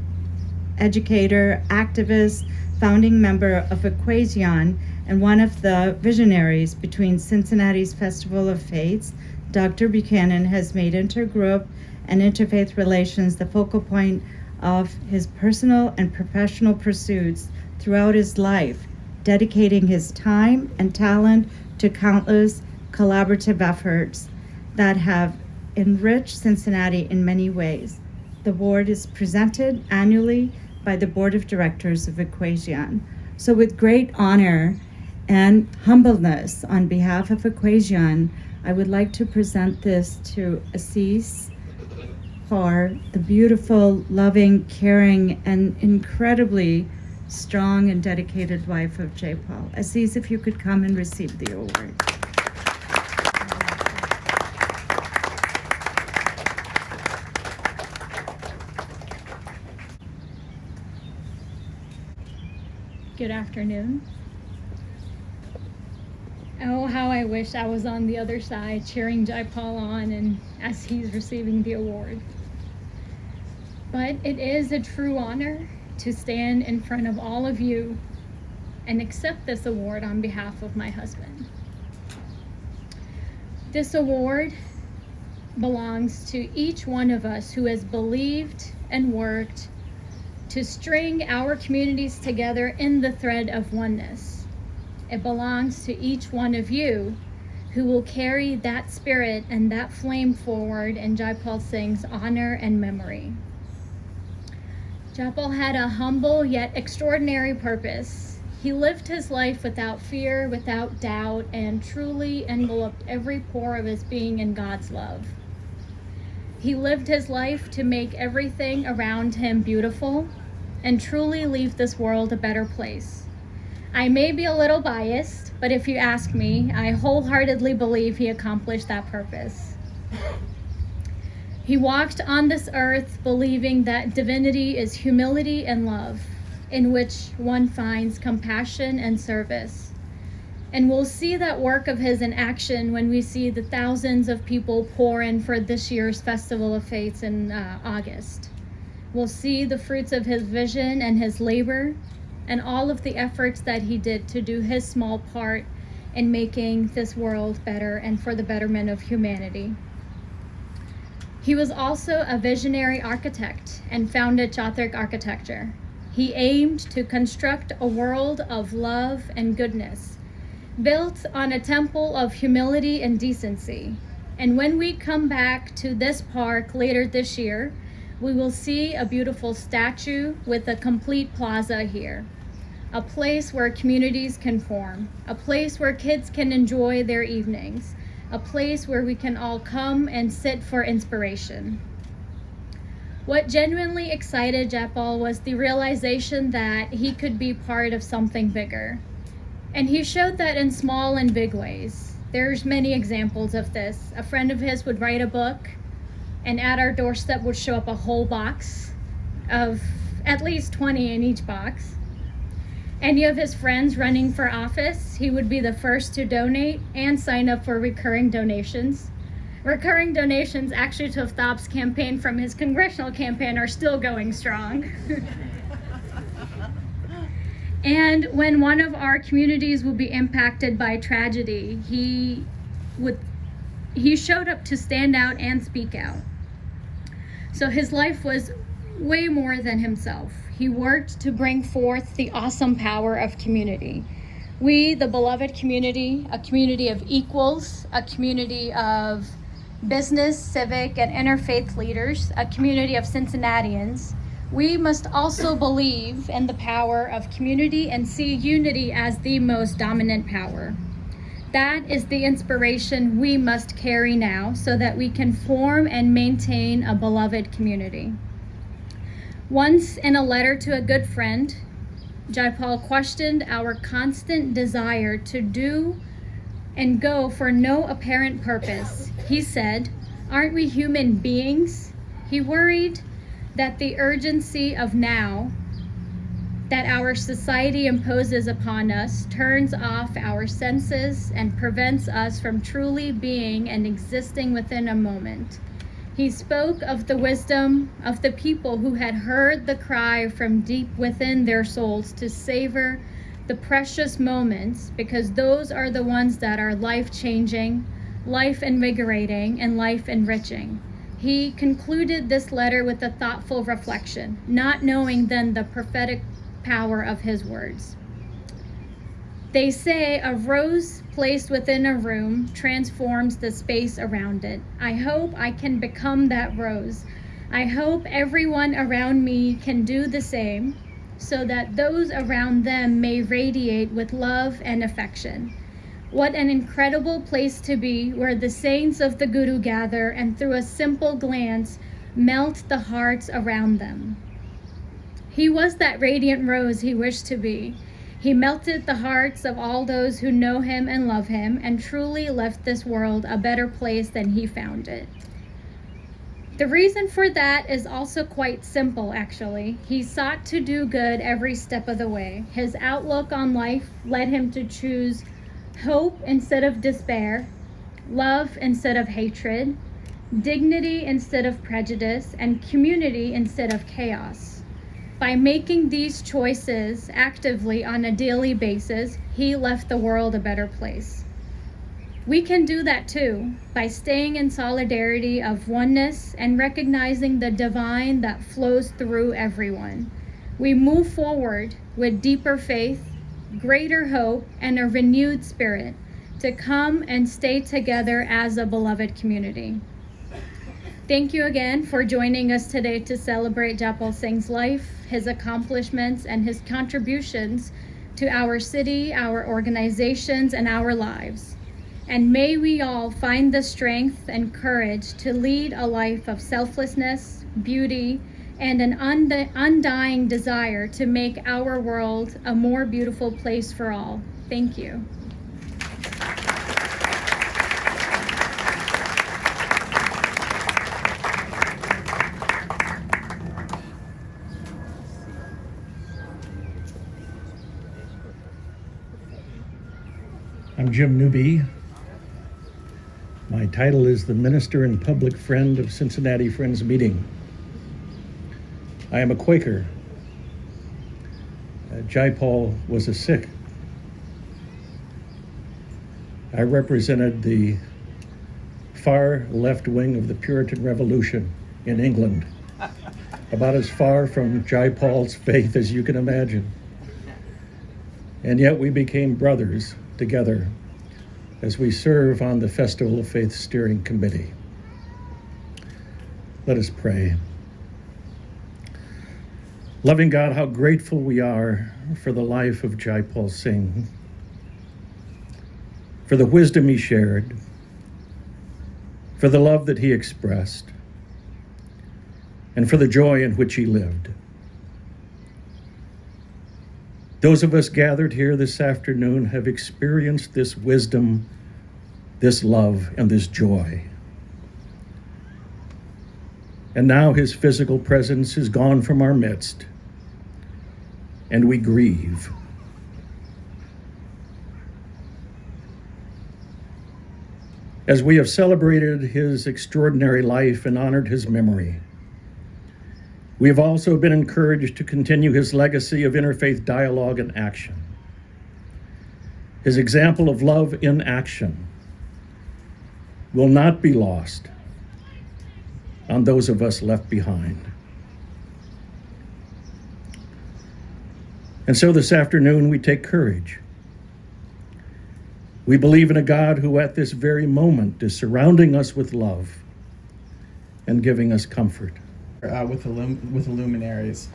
educator, activist, founding member of EQUASION, and one of the visionaries between Cincinnati's Festival of Faiths. Dr. Buchanan has made intergroup and interfaith relations the focal point of his personal and professional pursuits throughout his life, dedicating his time and talent to countless collaborative efforts that have enriched Cincinnati in many ways. The award is presented annually by the Board of Directors of EQUASION. So with great honor and humbleness on behalf of EQUASION, I would like to present this to Assis Kaur, the beautiful, loving, caring, and incredibly strong and dedicated wife of Jaipal. Assis, if you could come and receive the award. Good afternoon. Oh, how I wish I was on the other side cheering Jaipal on and as he's receiving the award. But it is a true honor to stand in front of all of you and accept this award on behalf of my husband. This award belongs to each one of us who has believed and worked to string our communities together in the thread of oneness. It belongs to each one of you who will carry that spirit and that flame forward in Jaipal Singh's honor and memory. Jaipal had a humble yet extraordinary purpose. He lived his life without fear, without doubt, and truly enveloped every pore of his being in God's love. He lived his life to make everything around him beautiful and truly leave this world a better place. I may be a little biased, but if you ask me, I wholeheartedly believe he accomplished that purpose. He walked on this earth believing that divinity is humility and love, in which one finds compassion and service. And we'll see that work of his in action when we see the thousands of people pour in for this year's Festival of Faiths in August. We'll see the fruits of his vision and his labor and all of the efforts that he did to do his small part in making this world better and for the betterment of humanity. He was also a visionary architect and founded Chatric Architecture. He aimed to construct a world of love and goodness, built on a temple of humility and decency. And when we come back to this park later this year, we will see a beautiful statue with a complete plaza here, a place where communities can form, a place where kids can enjoy their evenings, a place where we can all come and sit for inspiration. What genuinely excited Jaipal was the realization that he could be part of something bigger. And he showed that in small and big ways. There's many examples of this. A friend of his would write a book, and at our doorstep would show up a whole box of at least 20 in each box. Any of his friends running for office, he would be the first to donate and sign up for recurring donations. Recurring donations actually to Aftab's campaign from his congressional campaign are still going strong. And when one of our communities would be impacted by tragedy, he showed up to stand out and speak out. So his life was way more than himself. He worked to bring forth the awesome power of community. We, the beloved community, a community of equals, a community of business, civic, and interfaith leaders, a community of Cincinnatians, we must also believe in the power of community and see unity as the most dominant power. That is the inspiration we must carry now so that we can form and maintain a beloved community. Once in a letter to a good friend, Jaipal questioned our constant desire to do and go for no apparent purpose. He said, "Aren't we human beings?" He worried that the urgency of now that our society imposes upon us turns off our senses and prevents us from truly being and existing within a moment. He spoke of the wisdom of the people who had heard the cry from deep within their souls to savor the precious moments, because those are the ones that are life-changing, life-invigorating, and life-enriching. He concluded this letter with a thoughtful reflection, not knowing then the prophetic power of his words. They say a rose placed within a room transforms the space around it. I hope I can become that rose. I hope everyone around me can do the same, so that those around them may radiate with love and affection. What an incredible place to be, where the saints of the Guru gather and through a simple glance melt the hearts around them. He was that radiant rose he wished to be. He melted the hearts of all those who know him and love him, and truly left this world a better place than he found it. The reason for that is also quite simple, actually. He sought to do good every step of the way. His outlook on life led him to choose hope instead of despair, love instead of hatred, dignity instead of prejudice, and community instead of chaos. By making these choices actively on a daily basis, he left the world a better place. We can do that too, by staying in solidarity of oneness and recognizing the divine that flows through everyone. We move forward with deeper faith, greater hope, and a renewed spirit to come and stay together as a beloved community. Thank you again for joining us today to celebrate Jaipal Singh's life, his accomplishments, and his contributions to our city, our organizations, and our lives. And may we all find the strength and courage to lead a life of selflessness, beauty, and an undying desire to make our world a more beautiful place for all. Thank you. I'm Jim Newby. My title is the Minister and Public Friend of Cincinnati Friends Meeting. I am a Quaker. Jaipal was a Sikh. I represented the far left wing of the Puritan Revolution in England, about as far from Jaipal's faith as you can imagine. And yet we became brothers together as we serve on the Festival of Faith Steering Committee. Let us pray. Loving God, how grateful we are for the life of Jaipal Singh, for the wisdom he shared, for the love that he expressed, and for the joy in which he lived. Those of us gathered here this afternoon have experienced this wisdom, this love, and this joy. And now his physical presence is gone from our midst, and we grieve. As we have celebrated his extraordinary life and honored his memory, we have also been encouraged to continue his legacy of interfaith dialogue and action. His example of love in action will not be lost on those of us left behind. And so this afternoon we take courage. We believe in a God who at this very moment is surrounding us with love and giving us comfort. With the luminaries.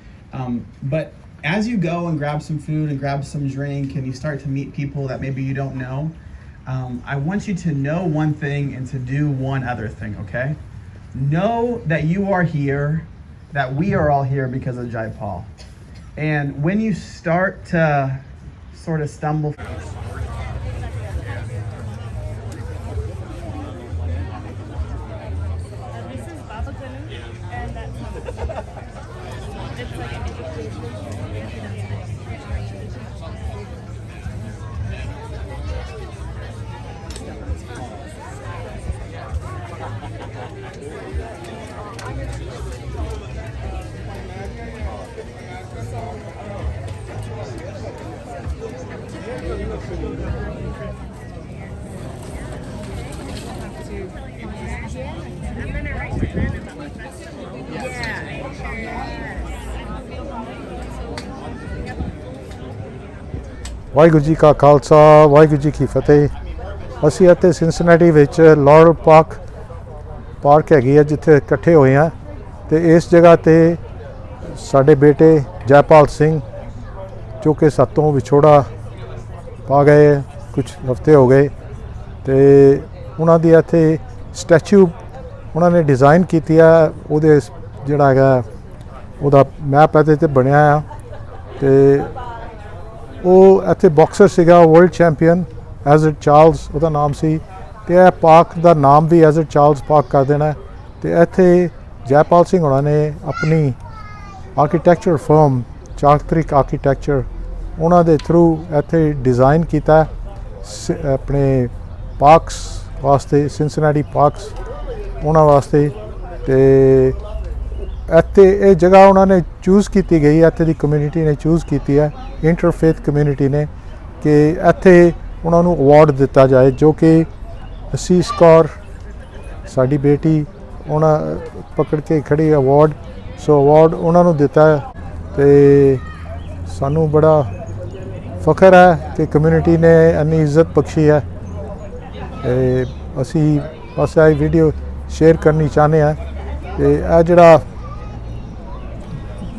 But as you go and grab some food and grab some drink and you start to meet people that maybe you don't know, I want you to know one thing and to do one other thing, okay? Know that you are here, that we are all here because of Jaipal. And when you start to sort of stumble, Waheguru ji ਕਾ ਖਾਲਸਾ ਵਾਹਿਗੁਰੂ ਜੀ ਕੀ ਫਤਿਹ। ਅਸੀਂ ਇੱਥੇ ਸਿੰਸਨੈਟੀ ਵਿੱਚ ਲਾਰਲ park ਹੈਗੀ ਹੈ ਜਿੱਥੇ ਇਕੱਠੇ ਹੋਏ ਹਾਂ ਤੇ ਇਸ ਜਗ੍ਹਾ ਤੇ ਸਾਡੇ ਬੇਟੇ ਜੈਪਾਲ ਸਿੰਘ ਜੋ ਕਿ ਸਾਤੋਂ ਵਿਛੋੜਾ ਪਾ ਗਏ ਕੁਝ ਹਫ਼ਤੇ ਹੋ ਗਏ ਤੇ ਉਹਨਾਂ ਦੀ ਇੱਥੇ ਸਟੈਚੂ ਉਹਨਾਂ ਨੇ ਡਿਜ਼ਾਈਨ ਕੀਤੀ ਆ। ਉਹਦੇ ਜਿਹੜਾ ਹੈਗਾ ਉਹਦਾ ਮੈਪ ਇਹਦੇ ਤੇ ਬਣਿਆ ਆ ਤੇ ਉਹ ਇੱਥੇ ਬਾਕਸਰ ਸੀਗਾ ਵਰਲਡ ਚੈਂਪੀਅਨ ਐਜ਼ਰਟ ਚਾਰਲਸ ਉਹਦਾ ਨਾਮ ਸੀ ਤੇ ਇਹ ਪਾਰਕ ਦਾ ਨਾਮ ਵੀ ਐਜ਼ਰਟ ਚਾਰਲਸ ਪਾਰਕ ਕਰ ਦੇਣਾ ਤੇ ਇੱਥੇ ਜੈਪਾਲ ਸਿੰਘ ਹੋਣਾ ਨੇ ਆਪਣੀ ਆਰਕੀਟੈਕਚਰ ਫਰਮ ਚਾਕਤਰਿਕ ਆਰਕੀਟੈਕਚਰ ਉਹਨਾਂ ਦੇ ਥਰੂ ਇੱਥੇ ਡਿਜ਼ਾਈਨ ਕੀਤਾ ਆਪਣੇ ਪਾਰਕਸ ਵਾਸਤੇ ਸਿੰਸਨੈਟੀ ਪਾਰਕਸ ਉਹਨਾਂ ਵਾਸਤੇ ਤੇ ਇੱਥੇ ਇਹ ਜਗ੍ਹਾ ਉਹਨਾਂ ਨੇ ਚੂਜ਼ ਕੀਤੀ ਗਈ ਇੱਥੇ ਦੀ ਕਮਿਊਨਿਟੀ ਨੇ ਚੂਜ਼ ਕੀਤੀ ਹੈ ਇੰਟਰਫੇਥ ਕਮਿਊਨਿਟੀ ਨੇ ਕਿ ਇੱਥੇ ਉਹਨਾਂ ਨੂੰ ਅਵਾਰਡ ਦਿੱਤਾ ਜਾਏ ਜੋ ਕਿ ਅਸੀਸ ਕੌਰ ਸਾਡੀ ਬੇਟੀ ਉਹਨਾਂ ਪਕੜ ਕੇ ਖੜੀ ਅਵਾਰਡ ਸੋ ਅਵਾਰਡ ਉਹਨਾਂ ਨੂੰ ਦਿੱਤਾ ਤੇ ਸਾਨੂੰ ਬੜਾ ਫਖਰ ਹੈ ਕਿ ਕਮਿਊਨਿਟੀ ਨੇ ਇੰਨੀ ਇੱਜ਼ਤ ਬਖਸ਼ੀ ਹੈ ਤੇ ਅਸੀਂ ਬਸ ਇਹ ਵੀਡੀਓ ਸ਼ੇਅਰ ਕਰਨੀ ਚਾਹੁੰਦੇ ਹਾਂ ਤੇ ਇਹ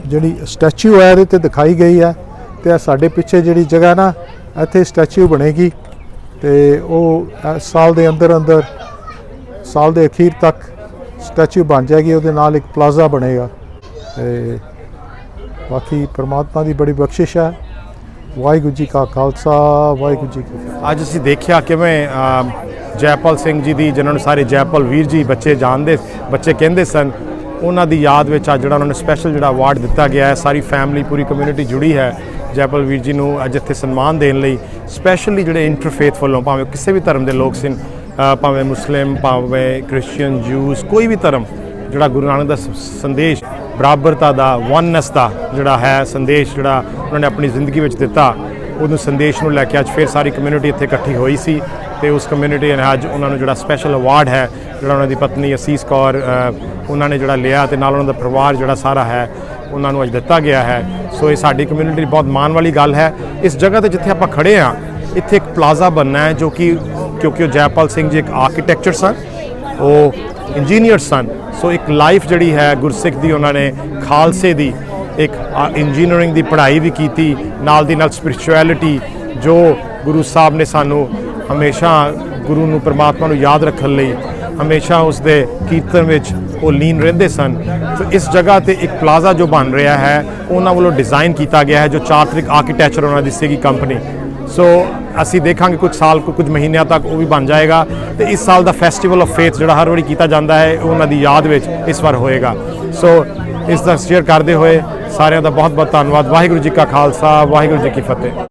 ਜਿਹੜੀ ਸਟੈਚੂ ਹੈ ਇਹਦੇ ਤੇ ਦਿਖਾਈ ਗਈ ਹੈ ਤੇ ਸਾਡੇ ਪਿੱਛੇ ਜਿਹੜੀ ਜਗ੍ਹਾ ਨਾ ਇੱਥੇ ਸਟੈਚੂ ਬਣੇਗੀ ਤੇ ਉਹ ਸਾਲ ਦੇ ਅੰਦਰ ਸਾਲ ਦੇ ਅਖੀਰ ਤੱਕ ਸਟੈਚੂ ਬਣ ਜਾਏਗੀ ਉਹਦੇ ਨਾਲ ਇੱਕ ਪਲਾਜ਼ਾ ਬਣੇਗਾ ਤੇ ਬਾਕੀ ਪਰਮਾਤਮਾ ਦੀ ਬੜੀ ਬਖਸ਼ਿਸ਼ ਹੈ। ਵਾਹਿਗੁਰੂ ਜੀ ਕਾ ਖਾਲਸਾ ਵਾਹਿਗੁਰੂ ਜੀ ਕੀ ਫਤਿਹ। ਅੱਜ ਅਸੀਂ ਦੇਖਿਆ ਕਿਵੇਂ ਜੈਪਾਲ ਸਿੰਘ ਜੀ ਦੀ ਜਿਨ੍ਹਾਂ ਨੂੰ ਸਾਰੇ ਜੈਪਾਲ ਵੀਰ ਜੀ ਬੱਚੇ ਕਹਿੰਦੇ ਸਨ ਉਹਨਾਂ ਦੀ ਯਾਦ ਵਿੱਚ ਅੱਜ ਜਿਹੜਾ ਉਹਨਾਂ ਨੂੰ ਸਪੈਸ਼ਲ ਜਿਹੜਾ ਅਵਾਰਡ ਦਿੱਤਾ ਗਿਆ ਹੈ। ਸਾਰੀ ਫੈਮਿਲੀ ਪੂਰੀ ਕਮਿਊਨਿਟੀ ਜੁੜੀ ਹੈ ਜੈਪਾਲ ਵੀਰ ਜੀ ਨੂੰ ਅੱਜ ਇੱਥੇ ਸਨਮਾਨ ਦੇਣ ਲਈ ਸਪੈਸ਼ਲੀ ਜਿਹੜੇ ਇੰਟਰਫੇਥ ਵੱਲੋਂ ਭਾਵੇਂ ਕਿਸੇ ਵੀ ਧਰਮ ਦੇ ਲੋਕ ਸਨ ਭਾਵੇਂ ਮੁਸਲਿਮ ਭਾਵੇਂ ਕ੍ਰਿਸਚੀਅਨ ਜੂਸ ਕੋਈ ਵੀ ਧਰਮ ਜਿਹੜਾ ਗੁਰੂ ਨਾਨਕ ਦਾ ਸੰਦੇਸ਼ ਬਰਾਬਰਤਾ ਦਾ ਵਨਨੈਸ ਦਾ ਜਿਹੜਾ ਹੈ ਸੰਦੇਸ਼ ਜਿਹੜਾ ਉਹਨਾਂ ਨੇ ਆਪਣੀ ਜ਼ਿੰਦਗੀ ਵਿੱਚ ਦਿੱਤਾ ਉਹਨੂੰ ਸੰਦੇਸ਼ ਨੂੰ ਲੈ ਕੇ ਅੱਜ ਫਿਰ ਸਾਰੀ ਕਮਿਊਨਿਟੀ ਇੱਥੇ ਇਕੱਠੀ ਹੋਈ ਸੀ ਤੇ ਉਸ ਕਮਿਊਨਿਟੀ ਨੇ ਅੱਜ ਉਹਨਾਂ ਨੂੰ ਜਿਹੜਾ ਸਪੈਸ਼ਲ ਅਵਾਰਡ ਹੈ ਜਿਹੜਾ ਉਹਨਾਂ ਦੀ ਪਤਨੀ ਅਸੀਸ ਕੌਰ ਉਹਨਾਂ ਨੇ ਜਿਹੜਾ ਲਿਆ ਤੇ ਨਾਲ ਉਹਨਾਂ ਦਾ ਪਰਿਵਾਰ ਜਿਹੜਾ ਸਾਰਾ ਹੈ ਉਹਨਾਂ ਨੂੰ ਅੱਜ ਦਿੱਤਾ ਗਿਆ ਹੈ। ਸੋ ਇਹ ਸਾਡੀ ਕਮਿਊਨਿਟੀ ਬਹੁਤ ਮਾਣ ਵਾਲੀ ਗੱਲ ਹੈ। ਇਸ ਜਗ੍ਹਾ ਤੇ ਜਿੱਥੇ ਆਪਾਂ ਖੜੇ ਹਾਂ ਇੱਥੇ ਇੱਕ ਪਲਾਜ਼ਾ ਬਣਨਾ ਹੈ ਜੋ ਕਿ ਕਿਉਂਕਿ ਉਹ ਜੈਪਾਲ ਸਿੰਘ ਜੀ ਇੱਕ ਆਰਕੀਟੈਕਚਰ ਸਨ ਉਹ ਇੰਜੀਨੀਅਰ ਸਨ ਸੋ ਇੱਕ ਲਾਈਫ ਜਿਹੜੀ ਹੈ ਗੁਰਸਿੱਖ ਦੀ ਉਹਨਾਂ ਨੇ ਖਾਲਸੇ ਦੀ ਇੱਕ ਇੰਜੀਨੀਅਰਿੰਗ ਦੀ ਪੜ੍ਹਾਈ ਵੀ ਕੀਤੀ ਨਾਲ ਦੀ ਨਾਲ ਸਪਿਰਿਚੁਅਲਿਟੀ ਜੋ ਗੁਰੂ ਸਾਹਿਬ ਨੇ ਸਾਨੂੰ ਹਮੇਸ਼ਾ ਗੁਰੂ ਨੂੰ ਪਰਮਾਤਮਾ ਨੂੰ ਯਾਦ ਰੱਖਣ ਲਈ ਹਮੇਸ਼ਾ ਉਸ ਦੇ ਕੀਰਤਨ ਵਿੱਚ ਉਹ ਲੀਨ ਰਹਿੰਦੇ ਸਨ। ਸੋ ਇਸ ਜਗ੍ਹਾ ਤੇ ਇੱਕ ਪਲਾਜ਼ਾ ਜੋ ਬਣ ਰਿਹਾ ਹੈ ਉਹਨਾਂ ਵੱਲੋਂ ਡਿਜ਼ਾਈਨ ਕੀਤਾ ਗਿਆ ਹੈ ਜੋ ਚਾਰਟਰਿਕ ਆਰਕੀਟੈਕਚਰ ਉਹਨਾਂ ਦੀ ਸੀਗੀ ਕੰਪਨੀ। ਸੋ ਅਸੀਂ ਦੇਖਾਂਗੇ ਕੁਝ ਮਹੀਨਿਆਂ ਤੱਕ ਉਹ ਵੀ ਬਣ ਜਾਏਗਾ ਤੇ ਇਸ ਸਾਲ ਦਾ ਫੈਸਟੀਵਲ ਆਫ ਫੇਥ ਜਿਹੜਾ ਹਰ ਵਾਰੀ ਕੀਤਾ ਜਾਂਦਾ ਹੈ ਉਹਨਾਂ ਦੀ ਯਾਦ ਵਿੱਚ ਇਸ ਵਾਰ ਹੋਏਗਾ। ਸੋ ਇਸ ਦਾ ਸ਼ੇਅਰ ਕਰਦੇ ਹੋਏ ਸਾਰਿਆਂ ਦਾ ਬਹੁਤ ਬਹੁਤ ਧੰਨਵਾਦ। ਵਾਹਿਗੁਰੂ ਜੀ ਕਾ ਖਾਲਸਾ ਵਾਹਿਗੁਰੂ ਜੀ ਕੀ ਫਤਿਹ।